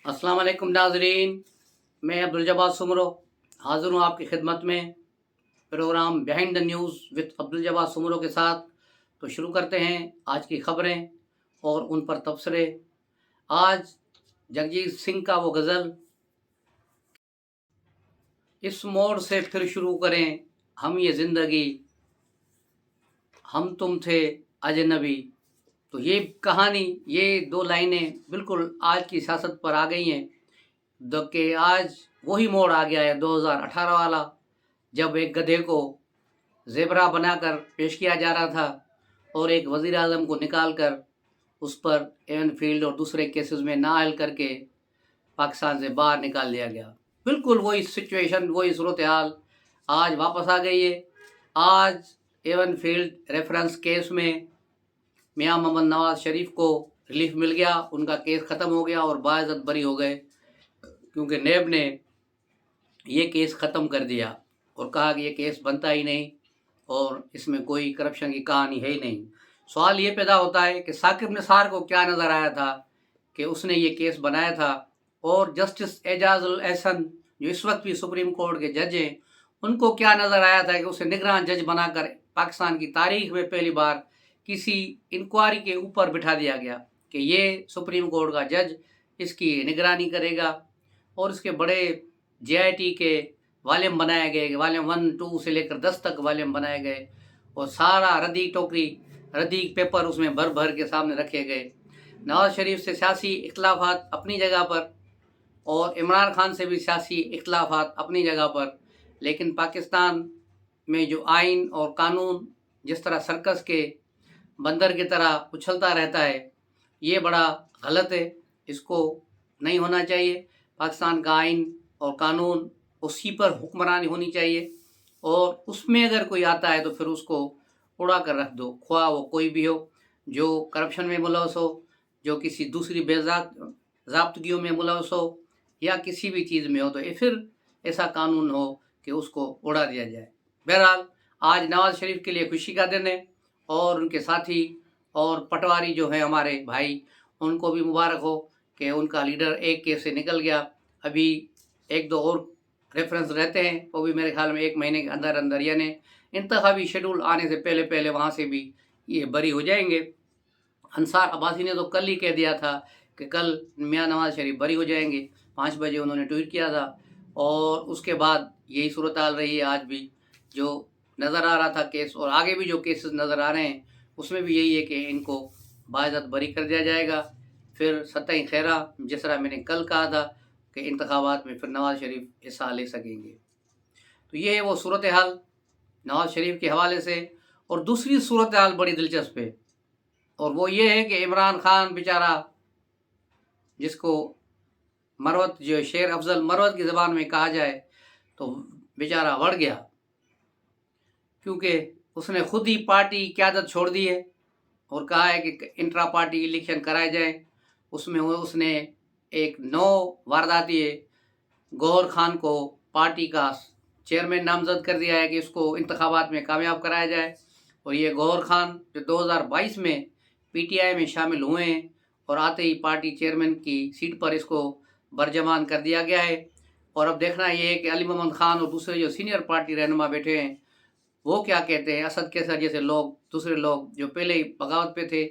अस्सलाम वालेकुम नाजरीन, मैं अब्दुल जब्बार सुमरो हाज़िर हूँ आपकी खिदमत में program behind the news with Abdul Jabbar Soomro के साथ। तो शुरू करते हैं आज की खबरें और उन पर तबसरे। आज जगजीत सिंह का वो गज़ल, इस मोड़ से फिर शुरू करें हम ये ज़िंदगी, हम तुम थे अजनबी। तो ये कहानी, ये दो लाइनें बिल्कुल आज की सियासत पर आ गई हैं। कि आज वही मोड़ आ गया है 2018 वाला, जब एक गधे को ज़ेबरा बनाकर पेश किया जा रहा था और एक वज़ीर आज़म को निकाल कर उस पर एवन फील्ड और दूसरे केसेस में नाअहल करके पाकिस्तान से बाहर निकाल दिया गया। बिल्कुल वही सिचुएशन, वही सूरत हाल आज वापस आ गई है। आज एवन फील्ड रेफरेंस केस में मियां मोहम्मद नवाज शरीफ को रिलीफ मिल गया, उनका केस ख़त्म हो गया और बाइज़्ज़त बरी हो गए, क्योंकि नेब ने ये केस ख़त्म कर दिया और कहा कि ये केस बनता ही नहीं और इसमें कोई करप्शन की कहानी है ही नहीं। सवाल ये पैदा होता है कि साकिब निसार को क्या नज़र आया था कि उसने ये केस बनाया था, और जस्टिस एजाजुल एहसन जो इस वक्त भी सुप्रीम कोर्ट के जज हैं, उनको क्या नज़र आया था कि उसे निगरान जज बनाकर पाकिस्तान की तारीख में पहली बार किसी इंक्वायरी के ऊपर बिठा दिया गया कि ये सुप्रीम कोर्ट का जज इसकी निगरानी करेगा। और इसके बड़े JIT के वॉल्यूम बनाए गए, वॉल्यूम 1, 2 से लेकर 10 तक वॉल्यूम बनाए गए और सारा रद्दी टोकरी, रद्दी पेपर उसमें भर भर के सामने रखे गए। नवाज शरीफ से सियासी इख्तलाफात अपनी जगह पर और इमरान खान से भी सियासी इख्तलाफात अपनी जगह पर, लेकिन पाकिस्तान में जो आइन और कानून जिस तरह सर्कस के बंदर की तरह उछलता रहता है, ये बड़ा गलत है, इसको नहीं होना चाहिए। पाकिस्तान का आइन और कानून, उसी पर हुक्मरानी होनी चाहिए और उसमें अगर कोई आता है तो फिर उसको उड़ा कर रख दो, ख्वाह वो कोई भी हो, जो करप्शन में मुलव्वस हो, जो किसी दूसरी बेज़ाब्तगियों में मुलव्वस हो या किसी भी चीज़ में हो, तो फिर ऐसा कानून हो कि उसको उड़ा दिया जाए। बहरहाल आज नवाज शरीफ के लिए खुशी का दिन है और उनके साथी और पटवारी जो है हमारे भाई, उनको भी मुबारक हो कि उनका लीडर एक केस से निकल गया। अभी एक दो और रेफरेंस रहते हैं, वो भी मेरे ख्याल में 1 महीने के अंदर अंदर, यानी इंतखाबी शेड्यूल आने से पहले पहले वहाँ से भी ये बरी हो जाएंगे। अंसार अब्बासी ने तो कल ही कह दिया था कि कल मियां नवाज शरीफ बरी हो जाएंगे, 5 बजे उन्होंने ट्वीट किया था और उसके बाद यही सूरत हाल रही है। आज भी जो नज़र आ रहा था केस और आगे भी जो केसेस नज़र आ रहे हैं उसमें भी यही है कि इनको बाइज़्ज़त बरी कर दिया जाएगा। फिर सत्ता खैरा, जिस तरह मैंने कल कहा था कि इंतखाबात में फिर नवाज शरीफ हिस्सा ले सकेंगे। तो ये है वो सूरत हाल नवाज शरीफ के हवाले से। और दूसरी सूरत हाल बड़ी दिलचस्प है और वो ये है कि इमरान खान बेचारा, जिसको मरवत, जो शेर अफजल मरवत की ज़बान में कहा जाए, तो बेचारा बढ़ गया, क्योंकि उसने खुद ही पार्टी क़यादत छोड़ दी है और कहा है कि इंट्रा पार्टी इलेक्शन कराए जाए। उसमें उसने एक नौ वारदाती गौहर खान को पार्टी का चेयरमैन नामजद कर दिया है कि इसको इंतखाबात में कामयाब कराया जाए। और ये गौहर खान जो 2022 में PTI में शामिल हुए हैं और आते ही पार्टी चेयरमैन की सीट पर इसको बरजमान कर दिया गया है। और अब देखना ये है कि अली मोहम्मद खान और दूसरे जो सीनियर पार्टी रहनुमा बैठे हैं वो क्या कहते हैं। असद कैसर जैसे लोग, दूसरे लोग जो पहले ही बगावत पे थे,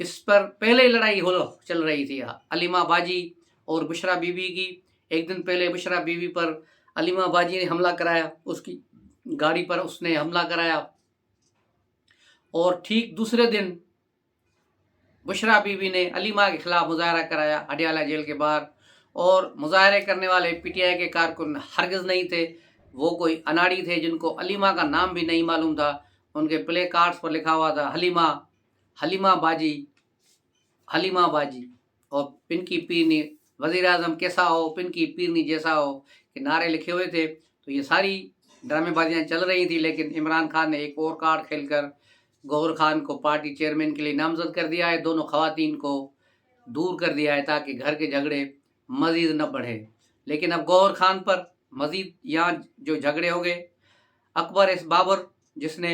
इस पर पहले ही लड़ाई चल रही थी अलीमा बाजी और बुशरा बीबी की। एक दिन पहले बुशरा बीबी पर अलीमा बाजी ने हमला कराया, उसकी गाड़ी पर उसने हमला कराया, और ठीक दूसरे दिन बुशरा बीबी ने अलीमा के खिलाफ मुजाहरा कराया अडियाला जेल के बाहर। और मुजाहरे करने वाले PTI के कारकुन हरगिज़ नहीं थे, वो कोई अनाड़ी थे जिनको अलीमा का नाम भी नहीं मालूम था। उनके प्ले कार्ड्स पर लिखा हुआ था हलीमा, हलीमा बाजी, हलीमा बाजी, और पिनकी पीरनी, वज़ीर आज़म कैसा हो, पिनकी पीरनी जैसा हो, के नारे लिखे हुए थे। तो ये सारी ड्रामेबाजियाँ चल रही थी, लेकिन इमरान खान ने एक और कार्ड खेलकर गौहर खान को पार्टी चेयरमैन के लिए नामजद कर दिया है। दोनों खवातीन को दूर कर दिया है ताकि घर के झगड़े मज़ीद न बढ़े। लेकिन अब गौहर खान पर मज़ीद यहाँ जो झगड़े हो गए, अकबर एस बाबर जिसने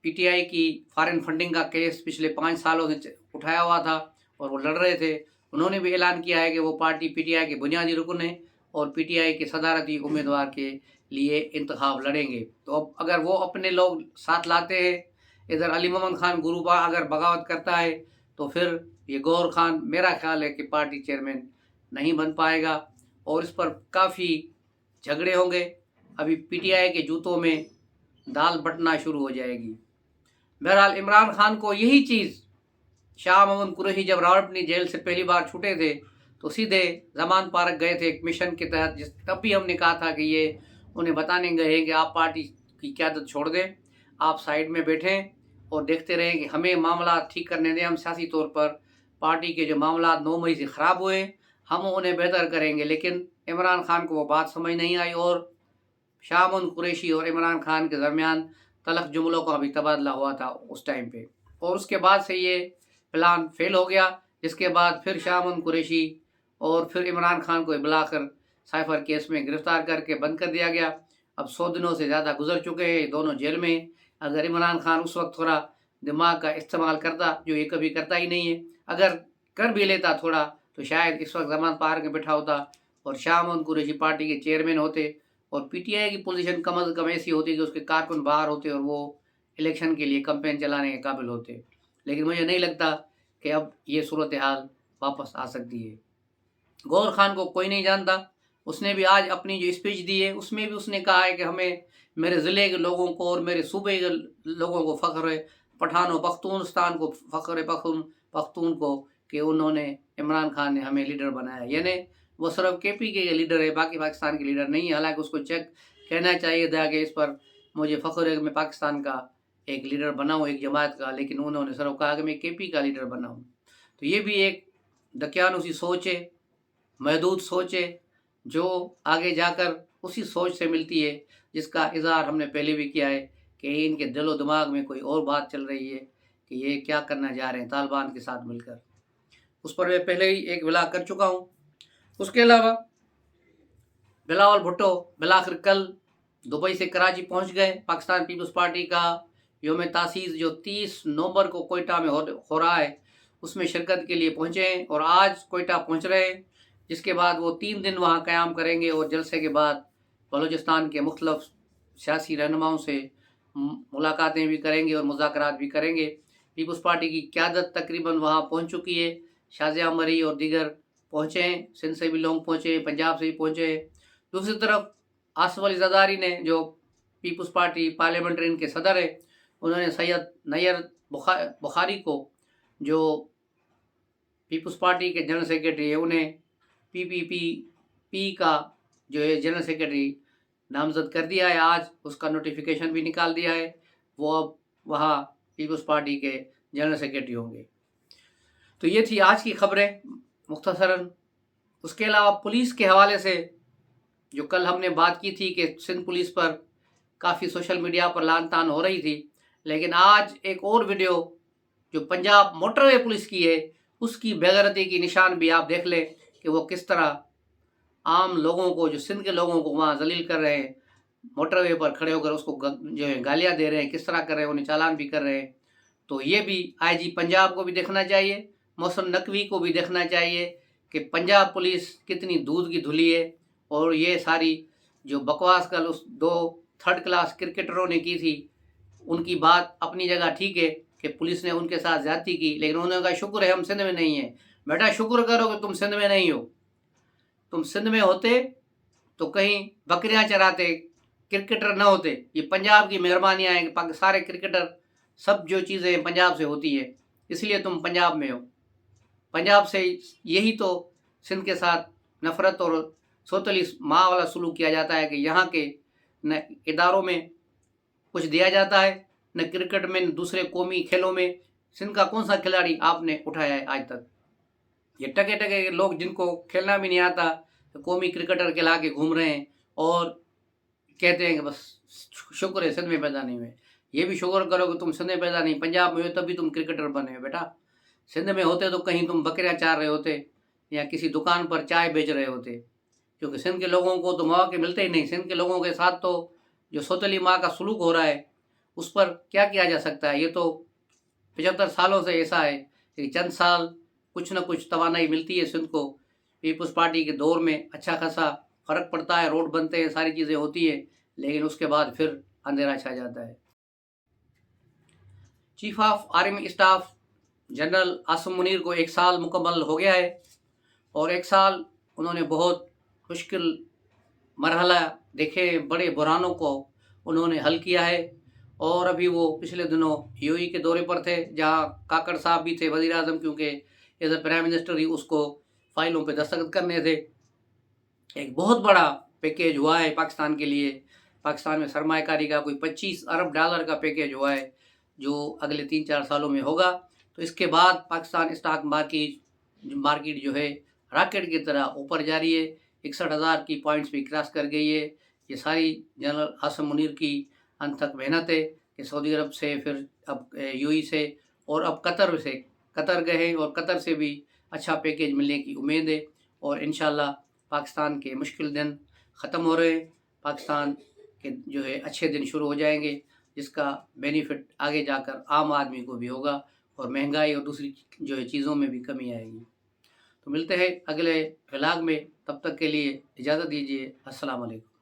PTI की फॉरेन फंडिंग का केस पिछले 5 सालों से उठाया हुआ था और वो लड़ रहे थे, انہوں نے بھی اعلان کیا ہے کہ وہ پارٹی پی ٹی آئی کے بنیادی رکن ہیں اور پی ٹی آئی کے صدارتی امیدوار کے لیے انتخاب لڑیں گے۔ تو اب اگر وہ اپنے لوگ ساتھ لاتے ہیں، ادھر علی محمد خان گروپا اگر بغاوت کرتا ہے تو پھر یہ گور خان میرا خیال ہے کہ پارٹی چیئرمین نہیں بن پائے گا، اور اس پر کافی جھگڑے ہوں گے۔ ابھی پی ٹی آئی کے جوتوں میں دال بٹنا شروع ہو جائے گی۔ بہرحال عمران خان کو یہی چیز، شاہ محمود قریشی جب راولپنڈی جیل سے پہلی بار چھوٹے تھے تو سیدھے زمان پارک گئے تھے ایک مشن کے تحت، تب بھی ہم نے کہا تھا کہ یہ انہیں بتانے گئے ہیں کہ آپ پارٹی کی قیادت چھوڑ دیں، آپ سائیڈ میں بیٹھیں اور دیکھتے رہیں کہ ہمیں معاملات ٹھیک کرنے دیں، ہم سیاسی طور پر پارٹی کے جو معاملات 9 مئی سے خراب ہوئے ہم انہیں بہتر کریں گے۔ لیکن عمران خان کو وہ بات سمجھ نہیں آئی اور شاہ محمود قریشی اور عمران خان کے درمیان تلخ جملوں کا بھی تبادلہ ہوا تھا اس ٹائم پہ، اور اس کے بعد سے یہ پلان فیل ہو گیا، جس کے بعد پھر شاہ محمود قریشی اور پھر عمران خان کو بلا کر سائفر کیس میں گرفتار کر کے بند کر دیا گیا۔ اب 100 دنوں سے زیادہ گزر چکے ہیں، دونوں جیل میں۔ اگر عمران خان اس وقت تھوڑا دماغ کا استعمال کرتا، جو یہ کبھی کرتا ہی نہیں ہے، اگر کر بھی لیتا تھوڑا، تو شاید اس وقت زمان پارک میں بیٹھا ہوتا اور شاہ محمود قریشی پارٹی کے چیئرمین ہوتے، اور پی ٹی آئی کی پوزیشن کم از کم ایسی ہوتی کہ اس کے کارکن باہر ہوتے اور وہ الیکشن کے لیے کمپین چلانے کے قابل ہوتے۔ لیکن مجھے نہیں لگتا کہ اب یہ صورتحال واپس آ سکتی ہے۔ گور خان کو کوئی نہیں جانتا، اس نے بھی آج اپنی جو اسپیچ دی ہے اس میں بھی اس نے کہا ہے کہ ہمیں میرے ضلع کے لوگوں کو اور میرے صوبے کے لوگوں کو فخر ہے، پٹھان و پختونستان کو فخر ہے، پختون کو، کہ انہوں نے عمران خان نے ہمیں لیڈر بنایا۔ یعنی وہ صرف کے پی کے لیڈر ہے، باقی پاکستان کے لیڈر نہیں ہے۔ حالانکہ اس کو چیک کہنا چاہیے تھا کہ اس پر مجھے فخر ہے کہ میں پاکستان کا ایک لیڈر بنا ہوں، ایک جماعت کا، لیکن انہوں نے صرف کہا کہ میں کے پی کا لیڈر بنا ہوں۔ تو یہ بھی ایک دکیانوسی سوچ ہے، محدود سوچ ہے، جو آگے جا کر اسی سوچ سے ملتی ہے جس کا اظہار ہم نے پہلے بھی کیا ہے کہ ان کے دل و دماغ میں کوئی اور بات چل رہی ہے کہ یہ کیا کرنا جا رہے ہیں طالبان کے ساتھ مل کر۔ اس پر میں پہلے ہی ایک بلاغ کر چکا ہوں۔ اس کے علاوہ بلاول بھٹو بالآخر کل دبئی سے کراچی پہنچ گئے۔ پاکستان پیپلز پارٹی کا یوم تاسیس جو 30 نومبر کو کوئٹہ میں ہو رہا ہے، اس میں شرکت کے لیے پہنچے ہیں اور آج کوئٹہ پہنچ رہے ہیں، جس کے بعد وہ 3 دن وہاں قیام کریں گے اور جلسے کے بعد بلوچستان کے مختلف سیاسی رہنماؤں سے ملاقاتیں بھی کریں گے اور مذاکرات بھی کریں گے۔ پیپلز پارٹی کی قیادت تقریباً وہاں پہنچ چکی ہے، شازیہ مری اور دیگر پہنچے ہیں، سندھ سے بھی لوگ پہنچے ہیں، پنجاب سے بھی پہنچے ہیں۔ دوسری طرف آصف علی زرداری نے، جو پیپلز پارٹی پارلیمنٹرین کے صدر ہے، انہوں نے سید نیر بخاری کو، جو پیپلز پارٹی کے جنرل سیکرٹری ہے، انہیں پی کا جو ہے جنرل سیکرٹری نامزد کر دیا ہے۔ آج اس کا نوٹیفیکیشن بھی نکال دیا ہے، وہ اب وہاں پیپلز پارٹی کے جنرل سیکرٹری ہوں گے۔ تو یہ تھی آج کی خبریں مختصراً۔ اس کے علاوہ پولیس کے حوالے سے جو کل ہم نے بات کی تھی کہ سندھ پولیس پر کافی سوشل میڈیا پر لعن طعن ہو رہی تھی، لیکن آج ایک اور ویڈیو جو پنجاب موٹر وے پولیس کی ہے، اس کی بے غیرتی کی نشان بھی آپ دیکھ لیں کہ وہ کس طرح عام لوگوں کو، جو سندھ کے لوگوں کو وہاں ذلیل کر رہے ہیں، موٹر وے پر کھڑے ہو کر اس کو جو ہے گالیاں دے رہے ہیں، کس طرح کر رہے ہیں، انہیں چالان بھی کر رہے ہیں۔ تو یہ بھی آئی جی پنجاب کو بھی دیکھنا چاہیے، محسن نقوی کو بھی دیکھنا چاہیے کہ پنجاب پولیس کتنی دودھ کی دھلی ہے، اور یہ ساری جو بکواس کل اس 2 3rd کلاس کرکٹروں نے کی تھی، ان کی بات اپنی جگہ ٹھیک ہے کہ پولیس نے ان کے ساتھ زیادتی کی، لیکن انہوں نے کہا شکر ہے ہم سندھ میں نہیں ہیں۔ بیٹا شکر کرو کہ تم سندھ میں نہیں ہو، تم سندھ میں ہوتے تو کہیں بکریاں چراتے، کرکٹر نہ ہوتے۔ یہ پنجاب کی مہربانیاں ہیں کہ سارے کرکٹر، سب جو چیزیں پنجاب سے ہوتی ہے، اس لیے تم پنجاب میں ہو۔ پنجاب سے یہی تو سندھ کے ساتھ نفرت اور سوتلی ماں والا سلوک کیا جاتا ہے کہ یہاں کے نہ اداروں میں کچھ دیا جاتا ہے، نہ کرکٹ میں، نہ دوسرے قومی کھیلوں میں۔ سندھ کا کون سا کھلاڑی آپ نے اٹھایا ہے آج تک؟ یہ ٹکے ٹکے لوگ جن کو کھیلنا بھی نہیں آتا قومی کرکٹر کھلا کے گھوم رہے ہیں اور کہتے ہیں کہ بس شکر ہے سندھ میں پیدا نہیں ہوئے۔ یہ بھی شکر کرو کہ تم سندھ میں پیدا نہیں، پنجاب میں ہوئے تب بھی تم کرکٹر بنے ہو۔ بیٹا سندھ میں ہوتے تو کہیں تم بکریاں چار رہے ہوتے یا کسی دکان پر چائے بیچ رہے ہوتے، کیونکہ سندھ کے لوگوں کو تو مواقع ملتے ہی نہیں۔ سندھ کے لوگوں کے ساتھ تو جو سوتلی ماں کا سلوک ہو رہا ہے اس پر کیا کیا جا سکتا ہے؟ یہ تو 75 سالوں سے ایسا ہے کہ چند سال कुछ ना कुछ तवानाई मिलती है सिंध को। पीपल्स पार्टी के दौर में अच्छा खासा फ़र्क पड़ता है, रोड बनते हैं, सारी चीज़ें होती हैं, लेकिन उसके बाद फिर अंधेरा छा जाता है। Chief of army staff general Asim Munir को 1 साल मुकम्मल हो गया है और 1 साल उन्होंने बहुत मुश्किल मरहला देखे, बड़े बुरानों को उन्होंने हल किया है। और अभी वो पिछले दिनों यूएई के दौरे पर थे, जहाँ काकड़ साहब भी थे वज़ीर आज़म, क्योंकि एज ए प्राइम मिनिस्टर ही उसको फाइलों पे दस्तखत करने थे। एक बहुत बड़ा पैकेज हुआ है पाकिस्तान के लिए। पाकिस्तान में सरमायाकारी का कोई 25 अरब डॉलर का पैकेज हुआ है, जो अगले 3-4 सालों में होगा। तो इसके बाद पाकिस्तान स्टॉक मार्केट जो है रॉकेट की तरह ऊपर जा रही है, 61,000 की पॉइंट्स भी क्रॉस कर गई है। ये सारी जनरल आसिम मुनीर की अनथक मेहनत है कि सऊदी अरब से, फिर अब यूएई से, और अब कतर गए हैं, और कतर से भी अच्छा पैकेज मिलने की उम्मीद है। और इंशाल्लाह पाकिस्तान के मुश्किल दिन ख़त्म हो रहे हैं, पाकिस्तान के जो है अच्छे दिन शुरू हो जाएंगे, जिसका बेनिफिट आगे जाकर आम आदमी को भी होगा, और महंगाई और दूसरी जो है चीज़ों में भी कमी आएगी। तो मिलते हैं अगले व्लॉग में, तब तक के लिए इजाज़त दीजिए। अस्सलाम वालेकुम।